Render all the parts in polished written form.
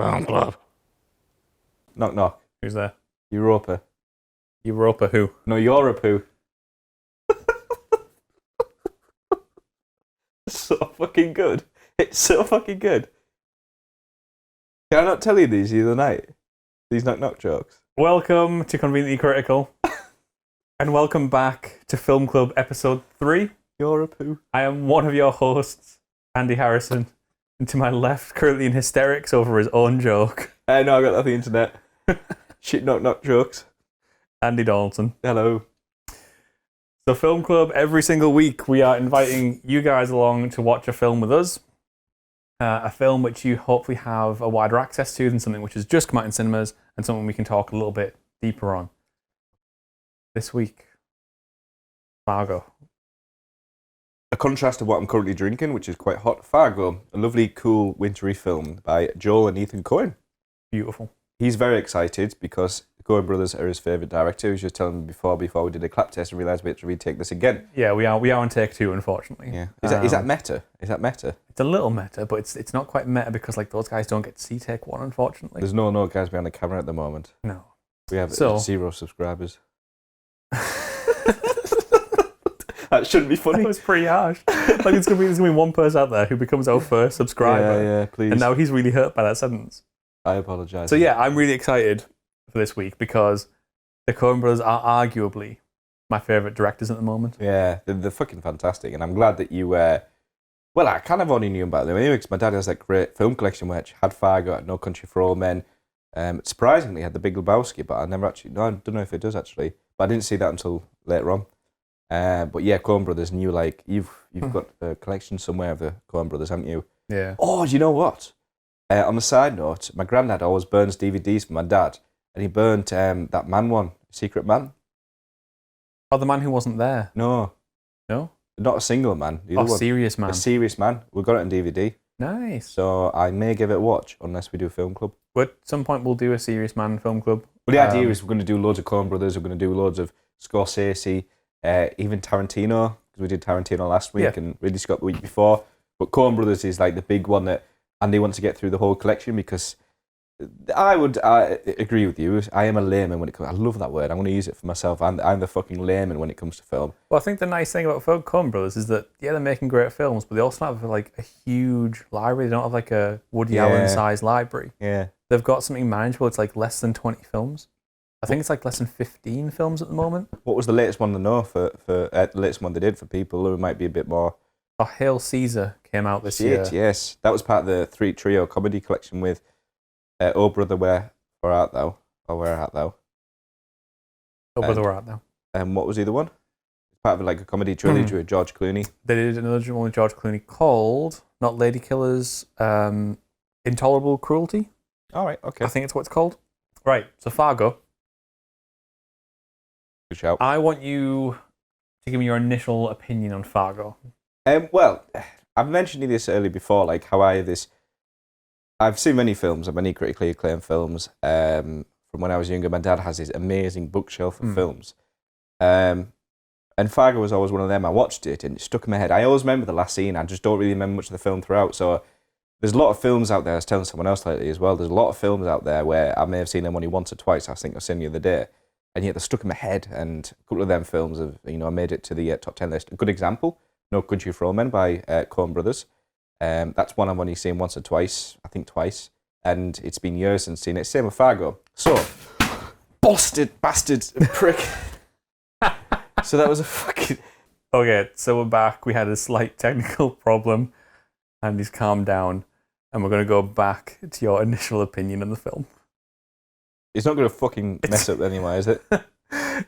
Film club. Knock knock. Who's there? Europa. Europa who? No, Europe who? It's so fucking good. It's so fucking good. Can I not tell you these the other night? These knock knock jokes. Welcome to Conveniently Critical. And welcome back to Film Club Ep.3. Europe who? I am one of your hosts, Andy Harrison. And to my left, currently in hysterics over his own joke, No, I got that off the internet. Shit knock knock jokes. Andy Dalton. Hello. So Film Club, every single week we are inviting you guys along to watch a film with us. A film which you hopefully have a wider access to than something which has just come out in cinemas and something we can talk a little bit deeper on. This week, Fargo. A contrast to what I'm currently drinking, which is quite hot. Fargo, a lovely, cool, wintry film by Joel and Ethan Coen. Beautiful. He's very excited because the Coen Brothers are his favourite director. He was just telling me before we did a clap test and realised we had to retake this again. Yeah, we are on take 2, unfortunately. Yeah. Is that meta? Is that meta? It's a little meta, but it's not quite meta because like those guys don't get to see take 1, unfortunately. There's no guys behind the camera at the moment. No. We have So- 0 subscribers. That shouldn't be funny. That was pretty harsh. Like there's gonna be one person out there who becomes our first subscriber. Yeah, please. And now he's really hurt by that sentence. I apologise. So yeah, I'm really excited for this week because the Coen Brothers are arguably my favourite directors at the moment. Yeah, they're fucking fantastic, and I'm glad that you well, I kind of already knew about them anyway, because my dad has that great film collection which had Fargo, had No Country for Old Men. Surprisingly, had The Big Lebowski, but I never actually. No, I don't know if it does actually, but I didn't see that until later on. But yeah, Coen Brothers, and you you've got a collection somewhere of the Coen Brothers, haven't you? Yeah. Oh, do you know what? On the side note, my granddad always burns DVDs for my dad, and he burnt that Man one, Secret Man. Oh, the man who wasn't there. No, not a single man. The other one. Serious Man. A Serious Man. We got it on DVD, Nice. so I may give it a watch unless we do Film Club. But at some point we'll do a Serious Man film club. Well, the idea is we're going to do loads of Coen Brothers. We're going to do loads of Scorsese, even Tarantino, because we did Tarantino last week and Ridley Scott the week before. But Coen Brothers is like the big one that Andy wants to get through the whole collection, because I agree with you. I am a layman when it comes. I love that word. I'm going to use it for myself. I'm the fucking layman when it comes to film. Well, I think the nice thing about Coen Brothers is that, yeah, they're making great films, but they also have like a huge library. They don't have like a Woody Allen-sized library. Yeah. They've got something manageable. It's like less than 20 films. I think it's like less than 15 films at the moment. What was the latest one to know for the latest one they did for people who might be a bit more... Oh, Hail Caesar came out this year. Yes. That was part of the trio comedy collection with Oh Brother, Where Art Thou? Or Where Art Thou? Oh, Brother, Where Art Thou? And what was the other one? Part of like a comedy trilogy with George Clooney. They did another one with George Clooney called, not Lady Killers, Intolerable Cruelty. All right, okay. I think it's what it's called. Right, so Fargo. Good shout. I want you to give me your initial opinion on Fargo. Well, I've mentioned this earlier before, like how I've seen many films, many critically acclaimed films. From when I was younger, my dad has his amazing bookshelf of films. And Fargo was always one of them. I watched it and it stuck in my head. I always remember the last scene. I just don't really remember much of the film throughout. So there's a lot of films out there. I was telling someone else lately as well. There's a lot of films out there where I may have seen them only once or twice. I think I've seen the other day. And yet they're stuck in my head. And a couple of them films have, made it to the top 10 list. A good example, No Country for Old Men by Coen Brothers. That's one I've only seen once or twice. I think twice. And it's been years since I've seen it. Same with Fargo. So, bastard, prick. So that was a fucking... Okay, so we're back. We had a slight technical problem, and he's calmed down, and we're going to go back to your initial opinion on the film. It's not going to fucking mess up anyway, is it?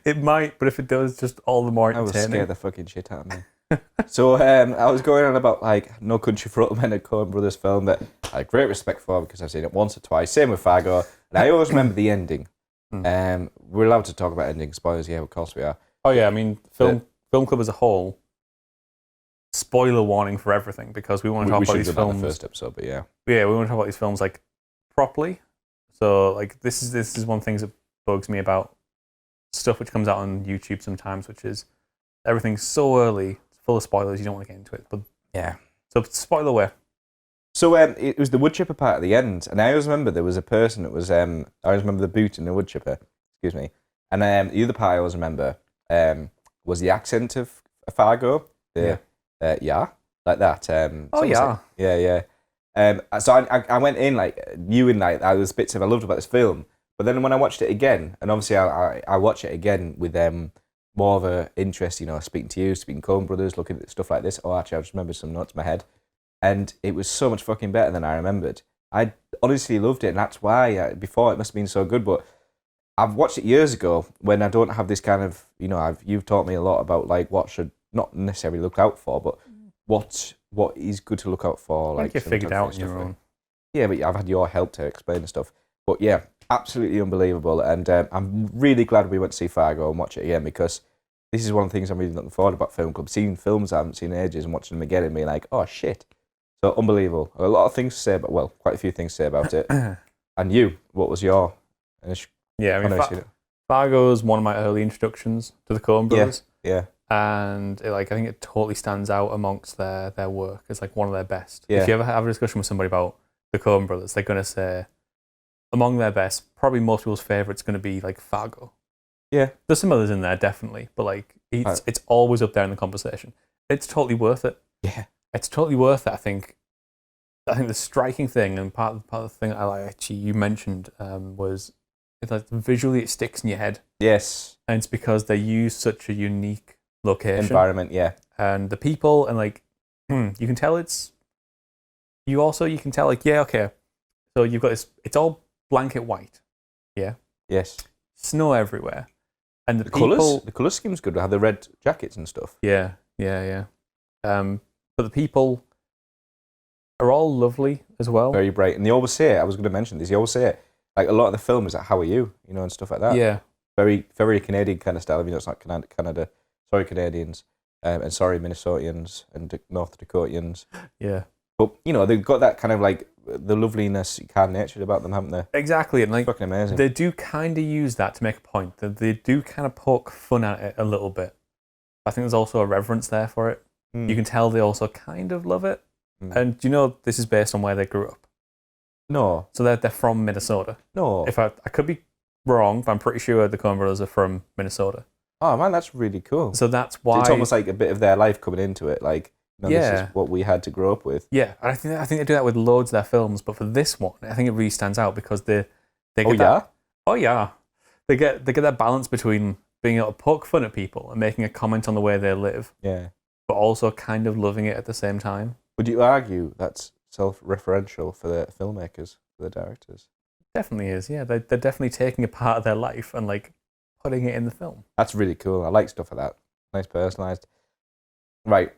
It might, but if it does, just all the more I entertaining. will scare the fucking shit out of me. So I was going on about like No Country for Old Men, a Coen Brothers film that I had great respect for because I've seen it once or twice. Same with Fargo, and I always remember the ending. We're allowed to talk about ending spoilers, yeah, of course we are. Oh yeah, I mean, film club as a whole. Spoiler warning for everything because we want to talk about these films. In the first episode, but yeah, we want to talk about these films like properly. So like this is one thing that bugs me about stuff which comes out on YouTube sometimes, which is everything's so early, it's full of spoilers. You don't want to get into it, but yeah. So spoiler away. So it was the wood chipper part at the end, and I always remember there was a person that was I always remember the boot in the wood chipper. Excuse me. And the other part I always remember was the accent of Fargo. Yeah, like that. Oh yeah, yeah. So I went in like you and like there was bits of I loved about this film, but then when I watched it again, and obviously I watch it again with more of a interest, speaking to you, speaking Coen Brothers, looking at stuff like this. Oh, actually, I just remembered some notes in my head, and it was so much fucking better than I remembered. I honestly loved it, and that's why before it must have been so good, but I've watched it years ago when I don't have this kind of, you've taught me a lot about like what should not necessarily look out for, but what is good to look out for. like you figured out on your own. Yeah, but I've had your help to explain the stuff. But yeah, absolutely unbelievable. And I'm really glad we went to see Fargo and watch it again because this is one of the things I'm really looking forward about Film Club. Seeing films I haven't seen in ages and watching them again and being like, oh shit. So unbelievable. A lot of things to say about, well, quite a few things to say about it. And you, what was your initial? Yeah, I mean, Fargo is one of my early introductions to the Coen Brothers. Yeah. And I think it totally stands out amongst their work as like one of their best. Yeah. If you ever have a discussion with somebody about the Coen Brothers, they're going to say among their best, probably most people's favourite's going to be like Fargo. Yeah. There's some others in there, definitely, but like it's always up there in the conversation. It's totally worth it. Yeah. It's totally worth it. I think the striking thing and part of the thing I like actually you mentioned was it's like visually it sticks in your head. Yes. And it's because they use such a unique location. Environment, yeah. And the people and like you can tell you can tell like, yeah, okay. So you've got this it's all blanket white. Yeah. Yes. Snow everywhere. And the colour scheme's good. They have the red jackets and stuff. Yeah. But the people are all lovely as well. Very bright. And they always say it. I was going to mention this. They always say it. Like a lot of the film is like, how are you? And stuff like that. Yeah. Very, very Canadian kind of style. It's not Canada. Sorry, Canadians. And sorry, Minnesotans and North Dakotians. Yeah. But, they've got that kind of like the loveliness, kind of natured about them, haven't they? Exactly. And like, fucking amazing. They do kind of use that to make a point. They do kind of poke fun at it a little bit. I think there's also a reverence there for it. You can tell they also kind of love it. And this is based on where they grew up. No. So they're from Minnesota. No. If I could be wrong, but I'm pretty sure the Coen Brothers are from Minnesota. Oh man, that's really cool. So that's why it's almost like a bit of their life coming into it. Like, this is what we had to grow up with. Yeah, and I think they do that with loads of their films, but for this one, I think it really stands out because they get that. Oh yeah, they get that balance between being able to poke fun at people and making a comment on the way they live. Yeah, but also kind of loving it at the same time. Would you argue that's self-referential for the filmmakers, for the directors? Definitely is. Yeah, they're definitely taking a part of their life and like putting it in the film. That's really cool. I like stuff like that. Nice personalized. Right.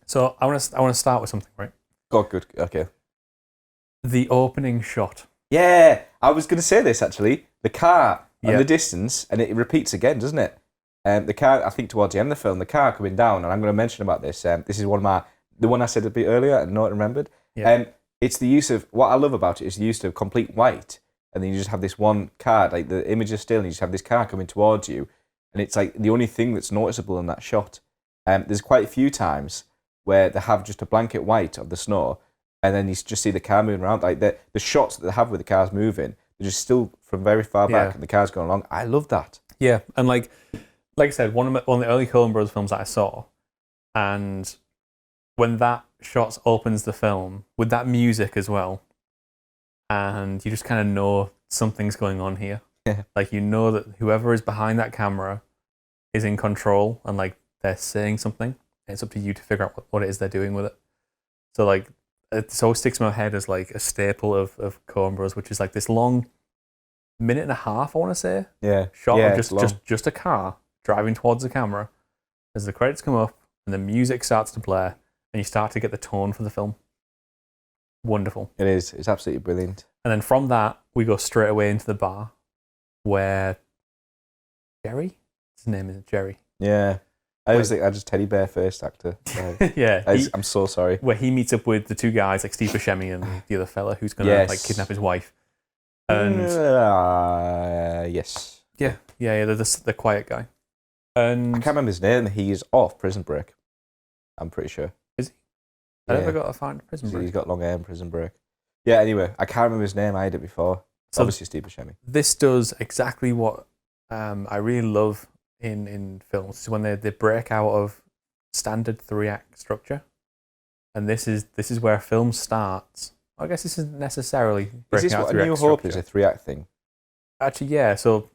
So I want to start with something, right? Oh, good. Okay. The opening shot. Yeah, I was going to say this actually. The car and the distance, and it repeats again, doesn't it? The car. I think towards the end of the film, the car coming down, and I'm going to mention about this. This is the one I said a bit earlier, and not remembered. Yeah. It's the use of what I love about it is the use of complete white, and then you just have this one car, like the image is still, and you just have this car coming towards you, and it's like the only thing that's noticeable in that shot. There's quite a few times where they have just a blanket white of the snow, and then you just see the car moving around. Like the shots that they have with the cars moving, they're just still from very far back, and the car's going along. I love that. Yeah, and like I said, one of the early Coen Brothers films that I saw, and when that shot opens the film with that music as well, and you just kind of know something's going on here. Yeah. Like that whoever is behind that camera is in control, and like they're saying something. It's up to you to figure out what it is they're doing with it. So like it always sticks in my head as like a staple of Coen Brothers, which is like this long minute and a half, I want to say. Yeah. Shot of just a car driving towards the camera as the credits come up and the music starts to play and you start to get the tone for the film. Wonderful. It is. It's absolutely brilliant. And then from that, we go straight away into the bar where Jerry? His name is Jerry. Yeah. I was like, I just teddy bear faced actor. Yeah. I'm so sorry. Where he meets up with the two guys, like Steve Buscemi and the other fella who's going to like kidnap his wife. And yes. Yeah, the quiet guy. And I can't remember his name. He is off Prison Break. I'm pretty sure. Is he? I never got to find Prison Break. He's got long hair in Prison Break. Yeah, anyway, I can't remember his name. I had it before. So obviously Steve Buscemi. This does exactly what I really love in films. Is when they break out of standard 3-act structure. And this is where film starts. I guess this isn't necessarily breaking Is this out what 3-act A New structure. Hope is, a 3-act thing? Actually, yeah. So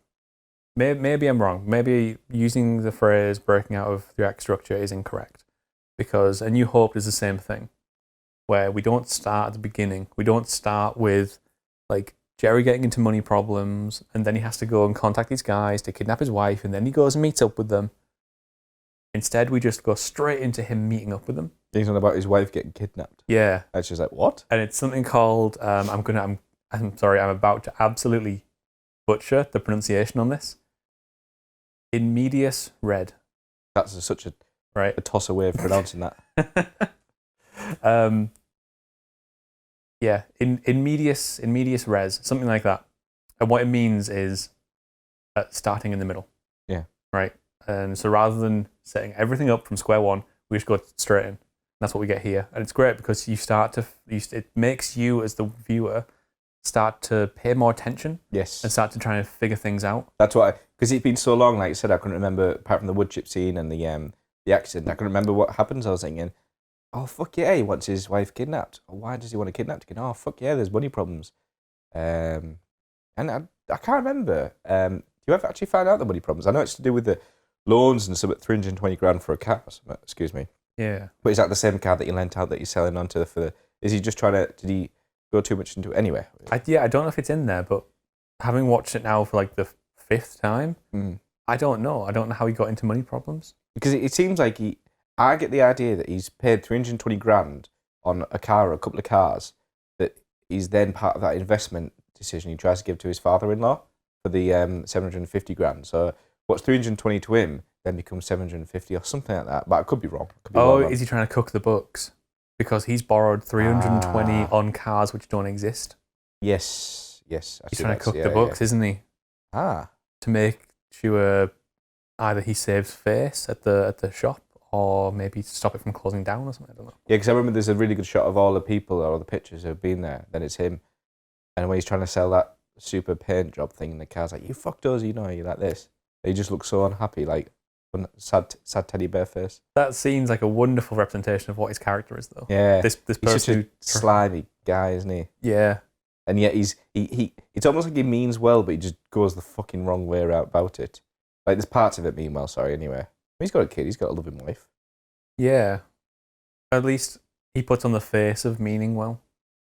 maybe I'm wrong. Maybe using the phrase breaking out of 3-act structure is incorrect. Because A New Hope is the same thing. Where we don't start at the beginning. We don't start with like Jerry getting into money problems and then he has to go and contact these guys to kidnap his wife and then he goes and meets up with them. Instead, we just go straight into him meeting up with them. He's on about his wife getting kidnapped. Yeah. And she's like, what? And it's something called, I'm about to absolutely butcher the pronunciation on this. In medias red. That's such a right? A tosser way of pronouncing that. Yeah, in medias res, something like that. And what it means is starting in the middle. Yeah. Right. And so rather than setting everything up from square one, we just go straight in. That's what we get here, and it's great because it makes you as the viewer start to pay more attention. Yes. And start to try and figure things out. That's why, because it's been so long. Like I said, I couldn't remember apart from the wood chip scene and the accident. I couldn't remember what happens. I was thinking, oh fuck yeah, he wants his wife kidnapped. Oh, why does he want to kidnap again? Oh fuck yeah, there's money problems. And I can't remember. Do you ever actually find out the money problems? I know it's to do with the loans and something, 320 grand for a car. Excuse me. Yeah. But is that the same car that you lent out that you're selling onto is he just trying to, did he go too much into it? Anyway. I don't know if it's in there, but having watched it now for like the 5th time, I don't know. I don't know how he got into money problems. Because it seems like I get the idea that he's paid 320 grand on a car or a couple of cars, that he's then part of that investment decision he tries to give to his father-in-law for the 750 grand. So what's 320 to him then becomes 750 or something like that. But I could be wrong. Is he trying to cook the books? Because he's borrowed 320 on cars which don't exist. Yes. He's trying to cook the books, isn't he? To make sure either he saves face at the shop or maybe stop it from closing down or something. I don't know. Yeah, because I remember there's a really good shot of all the people or all the pictures who have been there. Then it's him. And when he's trying to sell that super paint job thing, the car's like, you fucked us, you like this. He just looks so unhappy, like sad teddy bear face. That seems like a wonderful representation of what his character is, though. Yeah. This person, he's such a slimy guy, isn't he? Yeah. And yet it's almost like he means well, but he just goes the fucking wrong way about it. Like there's parts of it mean well, sorry, anyway. He's got a kid, he's got a loving wife. Yeah. At least he puts on the face of meaning well.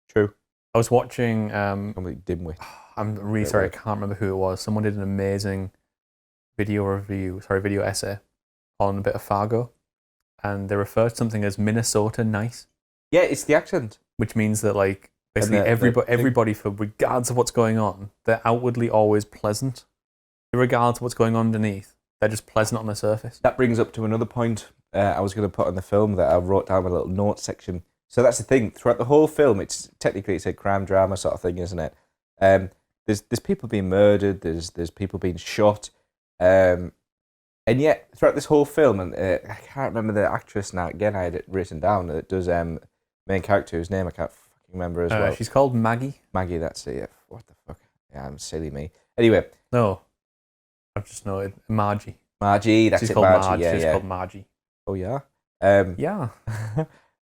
True. I was watching Complete dimwit. I'm really sorry, I can't remember who it was. Someone did an amazing video essay on a bit of Fargo, and they referred to something as Minnesota nice. Yeah, it's the accent. Which means that like basically everybody, for regardless of what's going on, they're outwardly always pleasant. Regardless of what's going on underneath, they're just pleasant on the surface. That brings up to another point I was going to put on the film that I wrote down in a little notes section. So that's the thing. Throughout the whole film, it's a crime drama sort of thing, isn't it? There's people being murdered. There's people being shot. And yet, throughout this whole film, and I can't remember the actress now. Again, I had it written down. That does main character whose name I can't fucking remember as well. She's called Maggie. Maggie, that's it. Yeah. What the fuck? Yeah, I'm silly me. Anyway. No, I've just known Margie. Margie, that's She's it. Called Margie. Yeah, She's called Margie. Oh yeah. Yeah.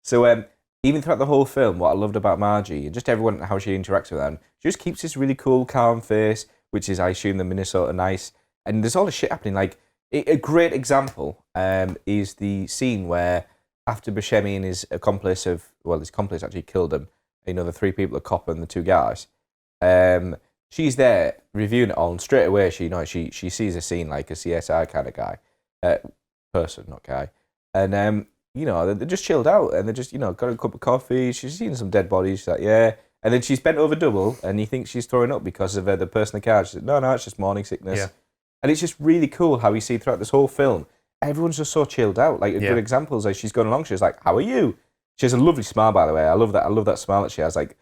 So even throughout the whole film, what I loved about Margie and just everyone how she interacts with them, she just keeps this really cool, calm face, which is, I assume, the Minnesota nice. And there's all this shit happening. Like a great example is the scene where after Buscemi and his accomplice actually killed him. You know, the 3 people, the cop and the 2 guys. She's there reviewing it all, and straight away she sees a scene like a CSI kind of guy, person, not guy, and they're just chilled out and they're just got a cup of coffee. She's seen some dead bodies. She's like, yeah, and then she's bent over double, and he thinks she's throwing up because of the person in the car. She's like, no, it's just morning sickness. Yeah. And it's just really cool how you see throughout this whole film, everyone's just so chilled out. Like a good example is like she's going along. She's like, how are you? She has a lovely smile, by the way. I love that smile that she has. Like,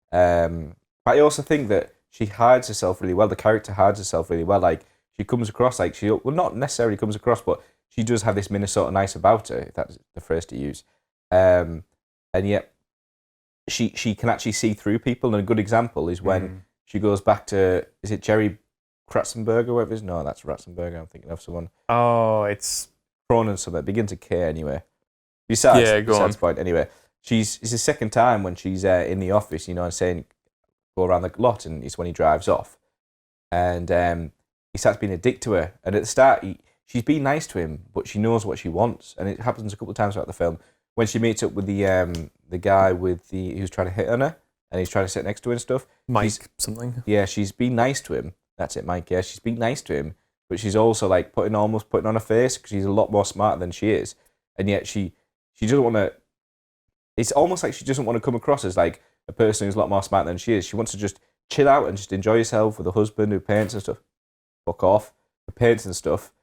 but I also think that she hides herself really well. The character hides herself really well. Like, she comes across like not necessarily comes across, but she does have this Minnesota nice about her, if that's the phrase to use. and yet she can actually see through people. And a good example is when she goes back to, is it Jerry Kratzenberg or whatever it is? No, that's Ratzenberger. I'm thinking of someone. Oh, it's Cronin something. Begins with K anyway. Besides the point, anyway, it's the second time when she's in the office, you know, and saying, go around the lot, and it's when he drives off. And he starts being a dick to her. And at the start, she's being nice to him, but she knows what she wants. And it happens a couple of times throughout the film. When she meets up with the guy who's trying to hit on her, and he's trying to sit next to her and stuff. Mike something. Yeah, she's being nice to him. That's it, Mike. Yeah, she's being nice to him, but she's also like almost putting on a face because she's a lot more smarter than she is, and yet she doesn't want to. It's almost like she doesn't want to come across as like a person who's a lot more smart than she is. She wants to just chill out and just enjoy herself with a husband who paints and stuff. Fuck off. Who paints and stuff.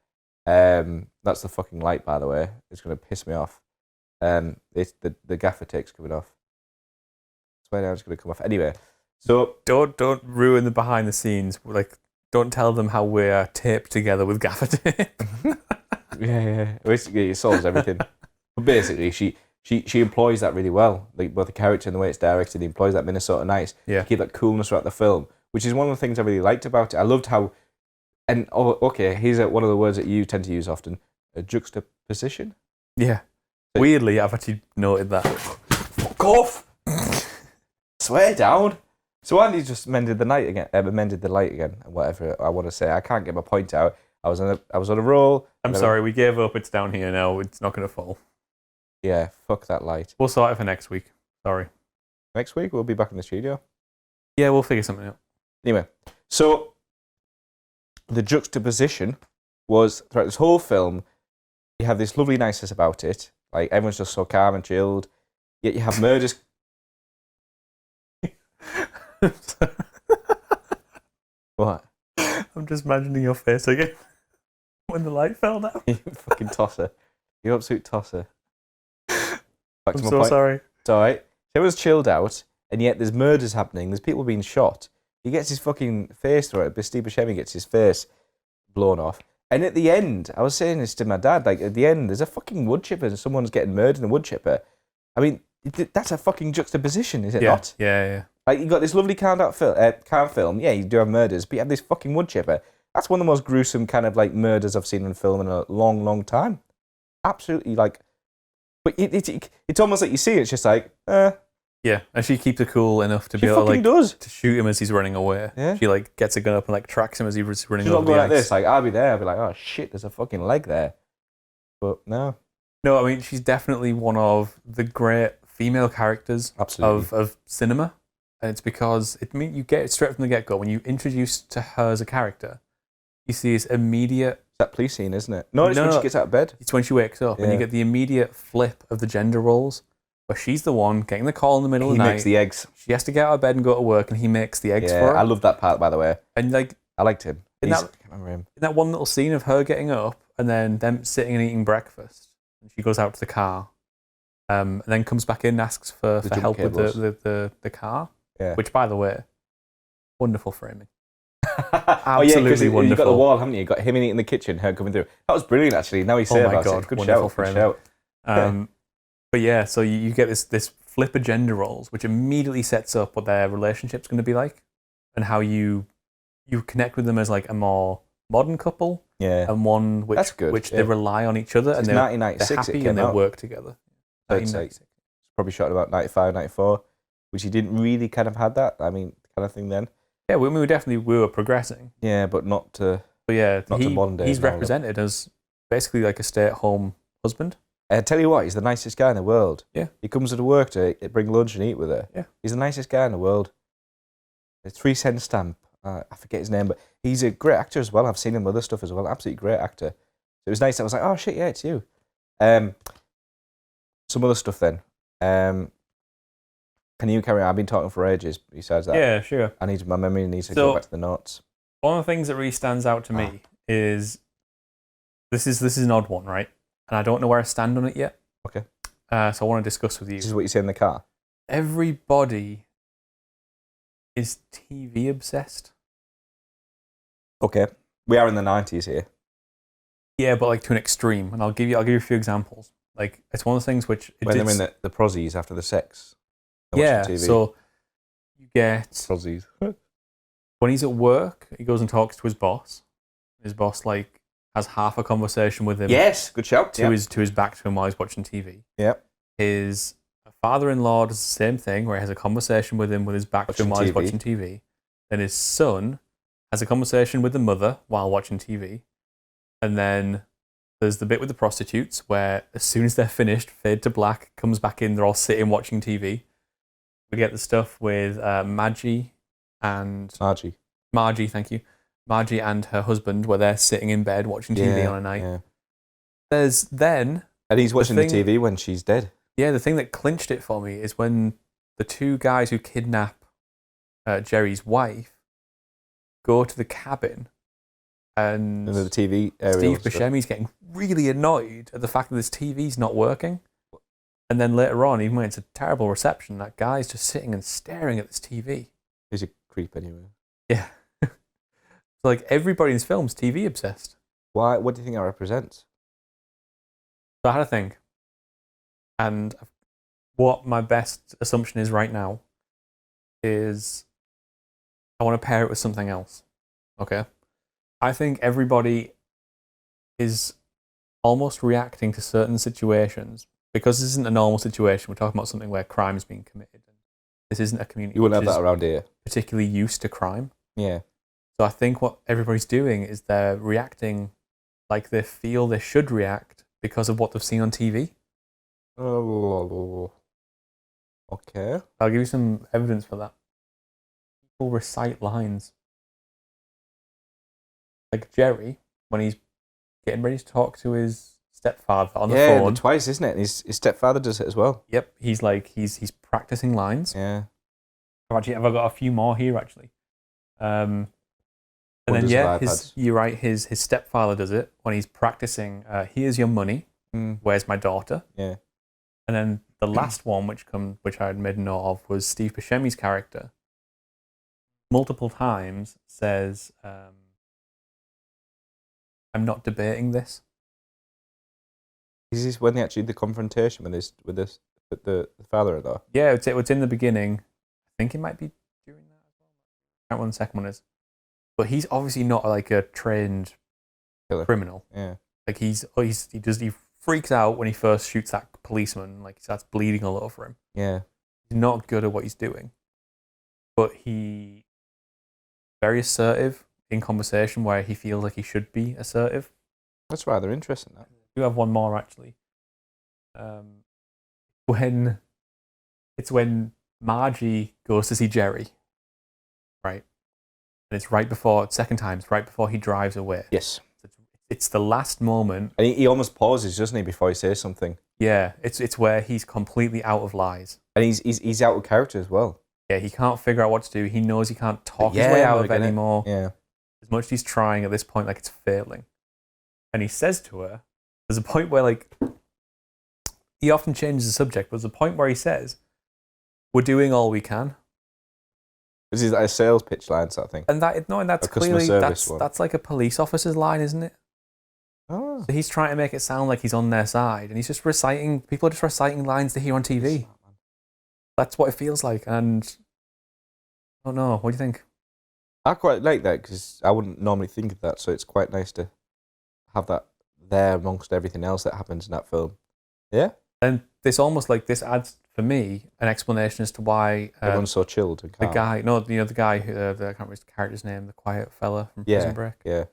That's the fucking light, by the way. It's going to piss me off. It's the gaffer tape's coming off. I swear now it's going to come off. Anyway, so... Don't ruin the behind the scenes. Like, don't tell them how we're taped together with gaffer tape. yeah. Basically, it solves everything. But basically, she employs that really well. Like both the character and the way it's directed, he employs that Minnesota Nice to keep that coolness throughout the film, which is one of the things I really liked about it. I loved how, and here's one of the words that you tend to use often: a juxtaposition. Yeah. Weirdly, I've actually noted that. Fuck off! Swear down. So Andy just mended the light again, and whatever I want to say. I can't get my point out. I was on a roll. I'm sorry, we gave up. It's down here now. It's not going to fall. Yeah, fuck that light. We'll sort it for next week. Sorry. Next week we'll be back in the studio. Yeah, we'll figure something out. Anyway, so the juxtaposition was throughout this whole film. You have this lovely niceness about it. Like everyone's just so calm and chilled. Yet you have murders. What? I'm just imagining your face again when the light fell down. You fucking tosser. You absolute tosser. Back to I'm my so point. sorry. It's alright. Everyone's chilled out, and yet there's murders happening. There's people being shot. He gets his fucking face thrown. Steve Buscemi gets his face blown off. And at the end, I was saying this to my dad, like at the end, there's a fucking wood chipper and someone's getting murdered in a wood chipper. I mean, that's a fucking juxtaposition, is it not? Yeah. Like, you got this lovely calm film. Yeah, you do have murders, but you have this fucking wood chipper. That's one of the most gruesome kind of like murders I've seen in film in a long, long time. Absolutely, like, but it's almost like you see it, it's just like, Yeah, and she keeps it cool enough to be able to shoot him as he's running away. Yeah. She like gets a gun up and like tracks him as he's running She's over not going the like ice. this. Like, I'll be there. I'll be like, oh shit, there's a fucking leg there. But no. No, I mean, she's definitely one of the great female characters of cinema. And it's because you get it straight from the get-go. When you introduce to her as a character, you see this immediate... That police scene, isn't it? No, it's when she gets out of bed. It's when she wakes up, and you get the immediate flip of the gender roles, where she's the one getting the call in the middle of the night. He makes the eggs. She has to get out of bed and go to work, and he makes the eggs for her. I love that part, by the way. And like, I liked him. I can't remember him. In that one little scene of her getting up, and then them sitting and eating breakfast, and she goes out to the car, and then comes back in and asks for help with the car. Yeah. Which, by the way, wonderful framing. Absolutely wonderful. You've got the wall, haven't you? You've got him in the kitchen, her coming through. That was brilliant, actually. Now you say about it. Good wonderful shout. framing. Good shout. But yeah, so you get this flip of gender roles, which immediately sets up what their relationship's going to be like, and how you connect with them as like a more modern couple, and one which they rely on each other, and they're happy and they work together. It's probably shot in about 95, 94, which he didn't really kind of had that. I mean, kind of thing then. Yeah, we were progressing. Yeah, but not to. But yeah, not to modern day. He's represented as basically like a stay-at-home husband. I tell you what, he's the nicest guy in the world. Yeah. He comes to work to bring lunch and eat with her. Yeah. He's the nicest guy in the world. A 3-cent stamp. I forget his name, but he's a great actor as well. I've seen him with other stuff as well. Absolutely great actor. So it was nice. I was like, oh shit, yeah, it's you. Some other stuff then. Can you carry on? I've been talking for ages. Besides that, yeah, sure. My memory needs to go back to the notes. One of the things that really stands out to me is this is an odd one, right? And I don't know where I stand on it yet. Okay. So I want to discuss with you. This is what you say in the car. Everybody is TV obsessed. Okay. We are in the 90s here. Yeah, but like to an extreme, and I'll give you a few examples. Like, it's one of the things which when they're in the prozzies after the sex. They're yeah. watching TV. So you get Prozzies. when he's at work, he goes and talks to his boss. His boss like has half a conversation with him. Yes, good shout. To his back to him while he's watching TV. Yep. His father-in-law does the same thing, where he has a conversation with him with his back to him while he's watching TV. Then his son has a conversation with the mother while watching TV. And then there's the bit with the prostitutes where as soon as they're finished, fade to black, comes back in, they're all sitting watching TV. We get the stuff with Margie, thank you. Margie and her husband, where they're sitting in bed watching TV on a night. Yeah. There's then... And he's watching the TV when she's dead. Yeah, the thing that clinched it for me is when the two guys who kidnap Jerry's wife go to the cabin and the TV area. Steve Buscemi's getting really annoyed at the fact that this TV's not working. And then later on, even when it's a terrible reception, that guy's just sitting and staring at this TV. He's a creep anyway. Yeah. So like everybody in this film's TV obsessed. Why? What do you think that represents? So I had a think. And what my best assumption is right now is I want to pair it with something else. Okay? I think everybody is almost reacting to certain situations because this isn't a normal situation. We're talking about something where crime is being committed. This isn't a community you wouldn't have that around here. Particularly used to crime. Yeah. So I think what everybody's doing is they're reacting like they feel they should react because of what they've seen on TV. Oh, okay. I'll give you some evidence for that. People recite lines. Like Jerry, when he's getting ready to talk to his stepfather on the phone. Yeah, twice, isn't it? His stepfather does it as well. Yep, he's practicing lines. Yeah. I've got a few more here actually. And then you're right. His stepfather does it when he's practicing. Here's your money. Where's my daughter? Yeah. And then the last one, which I had made note of, was Steve Buscemi's character. Multiple times says, "I'm not debating this." Is this when they actually the confrontation with the father-in-law? Yeah, it's in the beginning. I think it might be during that as well. I can't remember when the second one is. But he's obviously not like a trained criminal. Yeah. Like he freaks out when he first shoots that policeman. Like he starts bleeding all over him. Yeah. He's not good at what he's doing. But he very assertive in conversation where he feels like he should be assertive. That's rather interesting. That. You have one more actually. When Margie goes to see Jerry, right? And it's right before he drives away. Yes. It's the last moment. And he almost pauses, doesn't he, before he says something? Yeah, it's where he's completely out of lies. And he's out of character as well. Yeah, he can't figure out what to do. He knows he can't talk his way out of it anymore. Yeah. As much as he's trying at this point, like it's failing. And he says to her, there's a point where like he often changes the subject, but there's a point where he says, "We're doing all we can." This is like a sales pitch line sort of thing. And that's clearly that's like a police officer's line, isn't it? Oh. So he's trying to make it sound like he's on their side, and he's just reciting. People are just reciting lines they hear on TV. That's what it feels like, and I don't know. What do you think? I quite like that because I wouldn't normally think of that, so it's quite nice to have that there amongst everything else that happens in that film. Yeah. And this adds for me an explanation as to why everyone's so chilled and calm. The guy who I can't remember his character's name, the quiet fella from Prison Break. Yeah.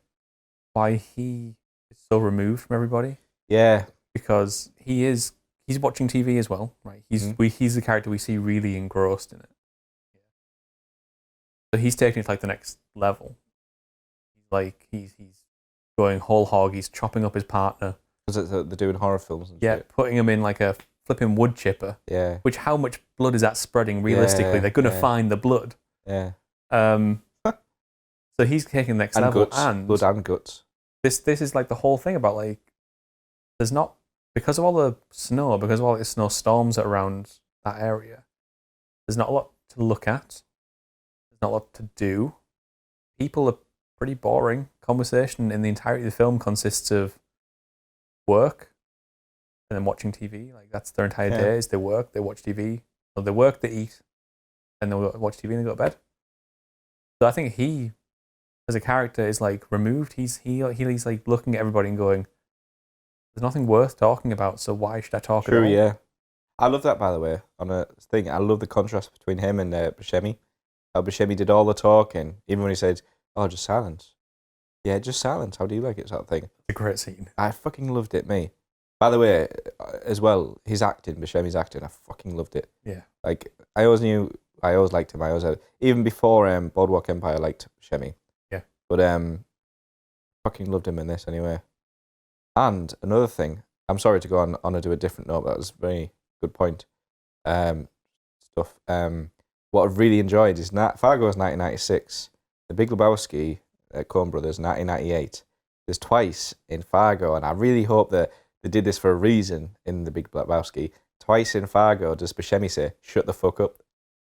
Why he is so removed from everybody. Yeah. Because he's watching TV as well, right? He's the character we see really engrossed in it. So he's taking it to like the next level. He's going whole hog. He's chopping up his partner. Because they're doing horror films and shit. Putting him in like a flipping wood chipper. Yeah. Which, how much blood is that spreading realistically? They're going to find the blood. Yeah. So he's taking the next level. Guts. And blood and guts. This is like the whole thing about like, there's not, because of all the snow, because of all the snowstorms around that area, there's not a lot to look at. There's not a lot to do. People are pretty boring. Conversation in the entirety of the film consists of work, and then watching TV. Like that's their entire Yeah. day. Is they work, they watch TV, or they work, they eat, and they watch TV and they go to bed. So I think he, as a character, is like removed. He's like looking at everybody and going, "There's nothing worth talking about. So why should I talk True, at all?" yeah. I love that, by the way, on a thing. I love the contrast between him and Buscemi. How Buscemi did all the talking, even when he said, "Oh, just silence." Yeah, just silence. How do you like it, sort of thing. It's a great scene. I fucking loved it, me. By the way, as well, his acting, Buscemi's acting, I fucking loved it. Yeah. Like, I always liked him. Even before Boardwalk Empire, I liked Buscemi. Yeah. But fucking loved him in this anyway. And another thing, I'm sorry to go on to do a different note, but that was a very good point. Stuff. What I've really enjoyed is Fargo's 1996, The Big Lebowski, Coen Brothers, 1998. There's twice in Fargo, and I really hope that they did this for a reason in The Big Lebowski. Twice in Fargo does Buscemi say, "Shut the fuck up."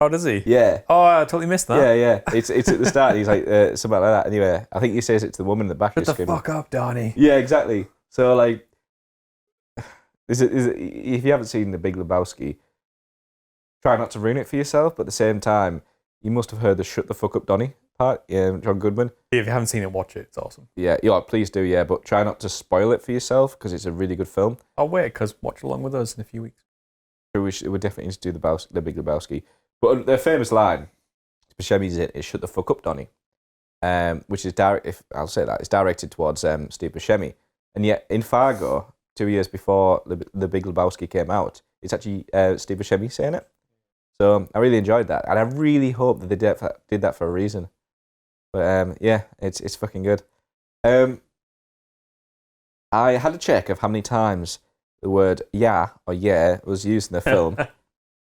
Oh, does he? Yeah. Oh, I totally missed that. Yeah. It's at the start. He's like, something like that. Anyway, I think he says it to the woman in the back. Shut the fuck up, Donnie. Yeah, exactly. So, like, if you haven't seen The Big Lebowski, try not to ruin it for yourself, but at the same time, you must have heard the "shut the fuck up, Donnie" part. Yeah, John Goodman. If you haven't seen it, watch it. It's awesome. Yeah, please do, yeah, but try not to spoil it for yourself, because it's a really good film. I'll wait, because watch along with us in a few weeks. We definitely need to do the Big Lebowski. But their famous line, Buscemi's is "shut the fuck up, Donnie," which is it's directed towards Steve Buscemi. And yet in Fargo, 2 years before the Big Lebowski came out, it's actually Steve Buscemi saying it. So I really enjoyed that, and I really hope that they did that for a reason. But yeah, it's fucking good. I had a check of how many times the word "yeah" or "yeah" was used in the film.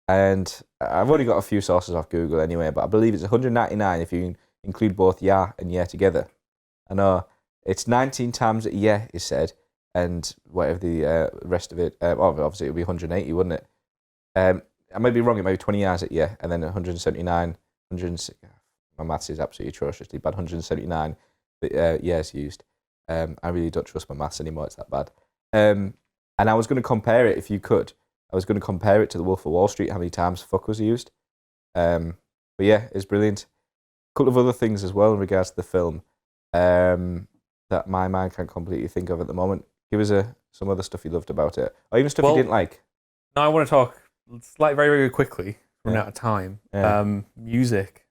And I've only got a few sources off Google anyway, but I believe it's 199 if you include both "yeah" and "yeah" together. I know it's 19 times that "yeah" is said, and whatever the rest of it, obviously it would be 180, wouldn't it? I might be wrong, it might be 20 years at "yeah," and then 179, my maths is absolutely atrociously bad, 179 "yeahs" used. I really don't trust my maths anymore, it's that bad. And I was going to compare it, if you could. I was going to compare it to The Wolf of Wall Street, how many times "fuck" was used. But yeah, it's brilliant. A couple of other things as well in regards to the film that my mind can't completely think of at the moment. Give us some other stuff you loved about it, or even stuff you didn't like. No, I want to talk very, very quickly. Run out of time. Yeah. Music.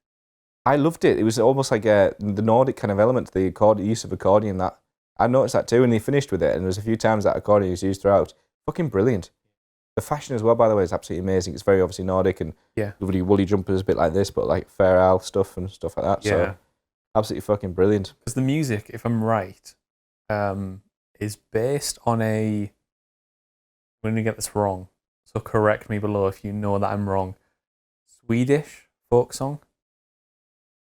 I loved it. It was almost like the Nordic kind of element, the use of accordion. That I noticed that too, and they finished with it. And there was a few times that accordion was used throughout. Fucking brilliant. The fashion as well, by the way, is absolutely amazing. It's very obviously Nordic, and lovely woolly jumpers, a bit like this, but like Fair Isle stuff and stuff like that. Yeah. So absolutely fucking brilliant. Because the music, if I'm right, is based on I'm going to get this wrong, so correct me below if you know that I'm wrong. Swedish folk song.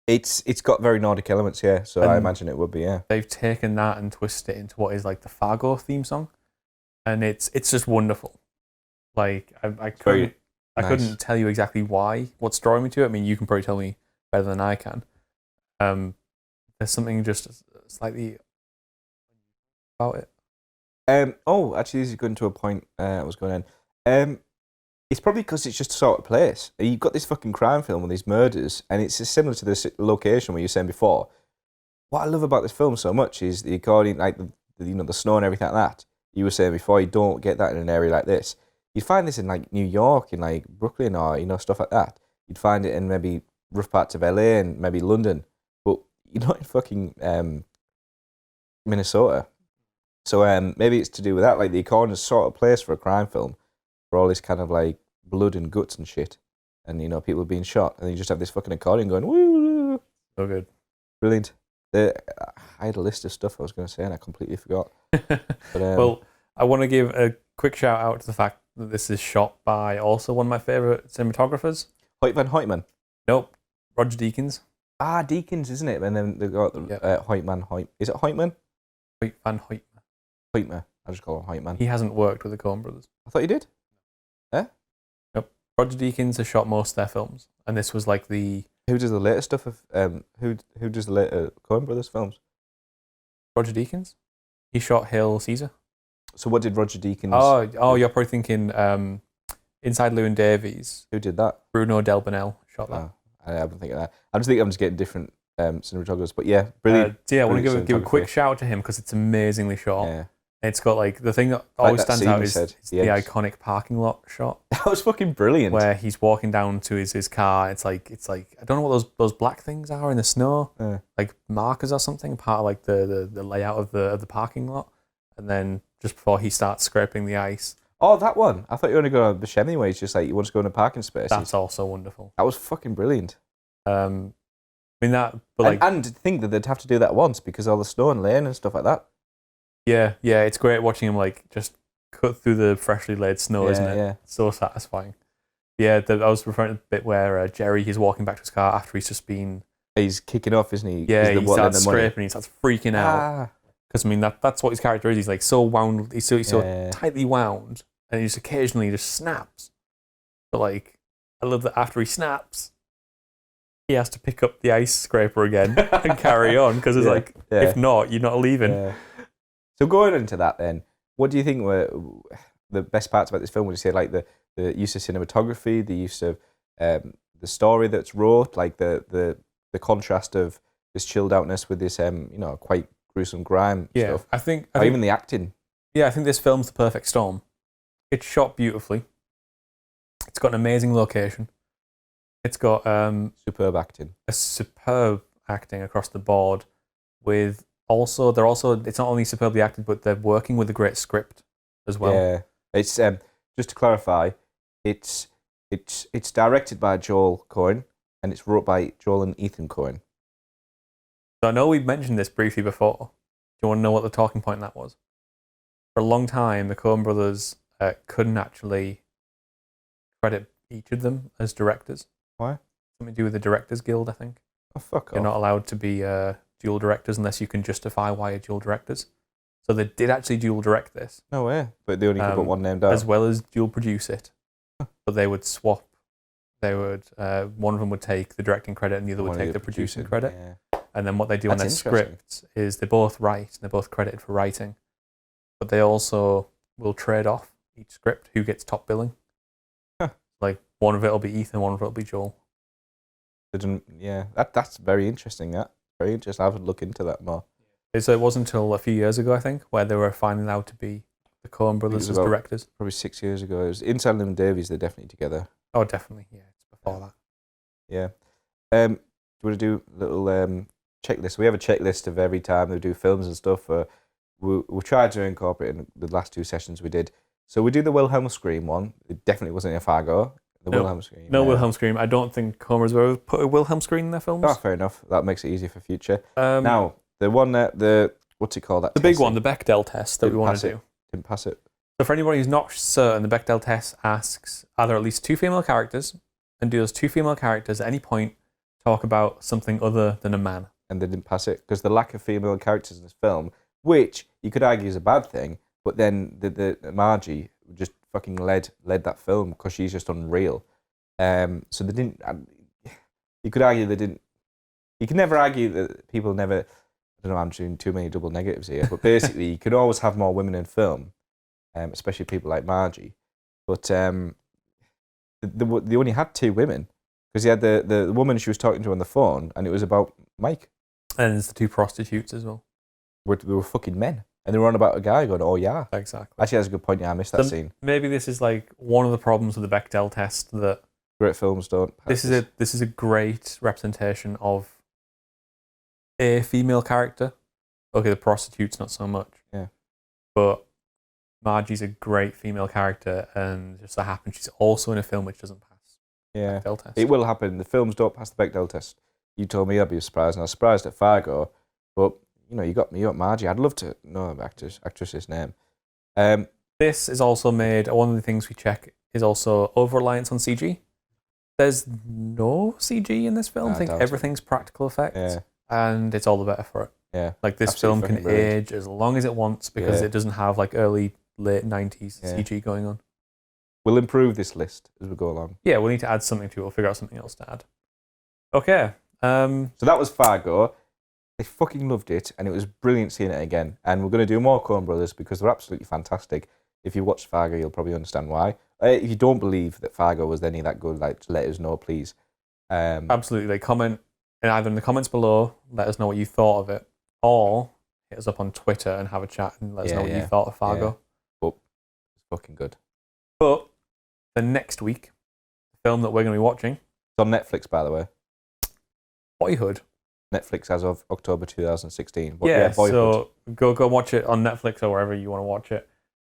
It's got very Nordic elements, yeah. So I imagine it would be, yeah. They've taken that and twisted it into what is like the Fargo theme song, and it's just wonderful. Like I couldn't tell you exactly what's drawing me to it. I mean, you can probably tell me better than I can. There's something just slightly about it. Actually, this is going to a point I was going in. It's probably because it's just a sort of place. You've got this fucking crime film with these murders, and it's similar to this location where you were saying before. What I love about this film so much is the accordion, like the snow and everything like that. You were saying before, you don't get that in an area like this. You'd find this in like New York, in like Brooklyn, or stuff like that. You'd find it in maybe rough parts of LA and maybe London, but you're not in fucking Minnesota. So maybe it's to do with that. Like the accordion is sort of place for a crime film, for all this kind of like blood and guts and shit, and people being shot, and you just have this fucking accordion going woo. So good, brilliant. I had a list of stuff I was going to say and I completely forgot. But, well, I want to give a quick shout out to the fact that this is shot by also one of my favorite cinematographers, Hoyt van Hoytman. Nope, Roger Deakins. Ah, Deakins, isn't it? And then they got Hoytman. Is it Hoytman? Hoyt van Hoytman. Hoytman. I just call him Hoytman. He hasn't worked with the Coen Brothers. I thought he did. Nope. Roger Deakins has shot most of their films, and this was like the. Who does the later stuff of who does the later Coen Brothers films? Roger Deakins. He shot Hail Caesar. So what did Roger Deakins? Oh, you're probably thinking Inside Llewyn Davies. Who did that? Bruno Del Bonell shot that. Oh, I haven't think of that. I just think I'm just getting different cinematographers, but yeah, brilliant. I want to brilliant give a quick cinematography. shout out to him because it's amazingly shot. Yeah, It's got like the thing that always that stands scene out you is said, the yes. iconic parking lot shot that was fucking brilliant. where he's walking down to his car. It's like I don't know what those black things are in the snow, like markers or something, part of like the layout of the parking lot. And then just before he starts scraping the ice. Oh, that one. I thought you were going to go on Buscemi where he's just like, you want to go in a parking space. That's also wonderful. That was fucking brilliant. I mean that, but like, and to think that they'd have to do that once because all the snow and lane and stuff like that. yeah, it's great watching him like just cut through the freshly laid snow, isn't it? Yeah. It's so satisfying. Yeah, I was referring to the bit where Jerry is walking back to his car after he's just been. He's kicking off, isn't he? Yeah, he starts scraping. He starts freaking out because I mean that's what his character is. He's like so wound. He's so tightly wound, and he just occasionally just snaps. But like, I love that after he snaps, he has to pick up the ice scraper again and carry on because it's like, if not, you're not leaving. Yeah. So going into that then, what do you think were the best parts about this film? Would you say like the use of cinematography, the use of the story that's wrote, like the contrast of this chilled outness with this quite gruesome grime stuff? I think even the acting. Yeah, I think this film's the perfect storm. It's shot beautifully. It's got an amazing location. It's got superb acting. A superb acting across the board. With it's not only superbly acted, but they're working with a great script as well. Yeah, it's just to clarify, it's directed by Joel Coen and it's wrote by Joel and Ethan Coen. So I know we've mentioned this briefly before. Do you want to know what the talking point that was? For a long time, the Coen Brothers couldn't actually credit each of them as directors. Why? Something to do with the Directors Guild, I think. Oh, fuck off. You're not allowed to be dual directors unless you can justify why you're dual directors. So they did actually dual direct this. No way. But they only could put one name down. As well as dual produce it. But they would swap. They would one of them would take the directing credit and the other would take the producing credit. Yeah. And then what they do on their scripts is they both write, and they're both credited for writing. But they also will trade off each script who gets top billing. Like one of it will be Ethan, one of it will be Joel. That's very interesting. Very interesting. I would look into that more. So it wasn't until a few years ago, I think, where they were finally allowed to be the Coen Brothers as directors. Probably 6 years ago. It was Inside Llewyn Davies. They're definitely together. Oh, definitely. Yeah, it's before that. Yeah. Do you want to do a little checklist? We have a checklist of every time we do films and stuff. We tried to incorporate in the last two sessions we did. So we do the Wilhelm scream one. It definitely wasn't in Fargo. Wilhelm scream. No Wilhelm scream. I don't think Coen Brothers ever put a Wilhelm scream in their films. Oh, fair enough. That makes it easier for future. Now, the one that what's it called? The big one, the Bechdel test that we want to do. Didn't pass it. So for anybody who's not certain, the Bechdel test asks, are there at least two female characters? And do those two female characters at any point talk about something other than a man? And they didn't pass it because the lack of female characters in this film, which you could argue is a bad thing, but then the Margie just fucking led that film because she's just unreal. So they didn't. You could argue they didn't. You can never argue that people never. I don't know. I'm doing too many double negatives here, but basically, you could always have more women in film, especially people like Margie. But they only had two women because he had the woman she was talking to on the phone, and it was about Mike. And there's the two prostitutes as well. They were fucking men, and they were on about a guy going, "Oh yeah." Exactly. Actually, that's a good point. Yeah, I missed that scene. Maybe this is like one of the problems with the Bechdel test that. Great films don't. This is a great representation of a female character. Okay, the prostitute's not so much. Yeah. But Margie's a great female character, and just so happens she's also in a film which doesn't pass. Yeah. Bechdel test. It will happen. The films don't pass the Bechdel test. You told me I'd be surprised, and I was surprised at Fargo, but you got me up, Margie. I'd love to know the actress's name. This is also made. One of the things we check is also over-reliance on CG. There's no CG in this film. I think everything's practical effects, and it's all the better for it. Yeah, like this film can age as long as it wants because it doesn't have like late 90s CG going on. We'll improve this list as we go along. Yeah, we'll need to add something to it. We'll figure out something else to add. Okay. So that was Fargo. I fucking loved it, and it was brilliant seeing it again. And we're going to do more Coen Brothers because they're absolutely fantastic. If you watch Fargo, you'll probably understand why. If you don't believe that Fargo was any that good, like, let us know, please. Absolutely. Like, comment either in the comments below, let us know what you thought of it, or hit us up on Twitter and have a chat and let us know what you thought of Fargo. Yeah. But it's fucking good. But the next week, the film that we're going to be watching, It's on Netflix, by the way. Boyhood. Netflix as of October 2016. But Yeah, Boyhood. so go watch it on Netflix or wherever you want to watch it.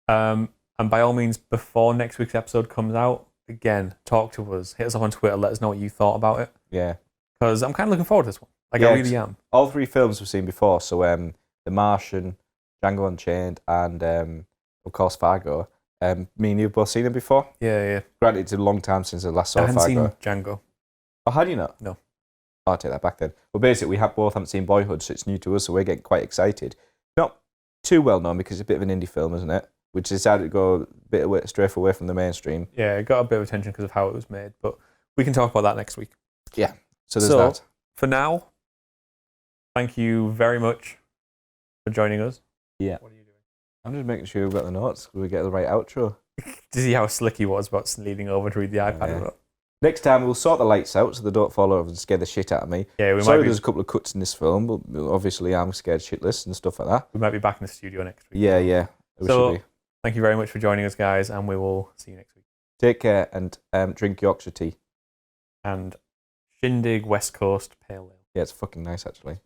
And by all means, before next week's episode comes out, again, talk to us. Hit us up on Twitter. Let us know what you thought about it. Yeah. Because I'm kind of looking forward to this one. Like, I really am. All three films we've seen before. So The Martian, Django Unchained, and of course Fargo. Me and you have both seen them before. Yeah. Granted, it's a long time since I last saw I hadn't Fargo. seen Django. Oh, had you not? No. I'll take that back then. Well, basically, we both haven't seen Boyhood, so it's new to us, so we're getting quite excited. Not too well known because it's a bit of an indie film, isn't it? Which decided to go a bit away, straight away from the mainstream. Yeah, it got a bit of attention because of how it was made, but we can talk about that next week. Yeah, so there's that. For now, thank you very much for joining us. Yeah. What are you doing? I'm just making sure we've got the notes. We get the right outro. Did you see how slick he was about leaning over to read the iPad? Yeah. Next time, we'll sort the lights out so they don't fall over and scare the shit out of me. Yeah, There's a couple of cuts in this film, but obviously I'm scared shitless and stuff like that. We might be back in the studio next week. Yeah. We should be. Thank you very much for joining us, guys, and we will see you next week. Take care and drink Yorkshire tea. And Shindig West Coast Pale Ale. Yeah, it's fucking nice, actually.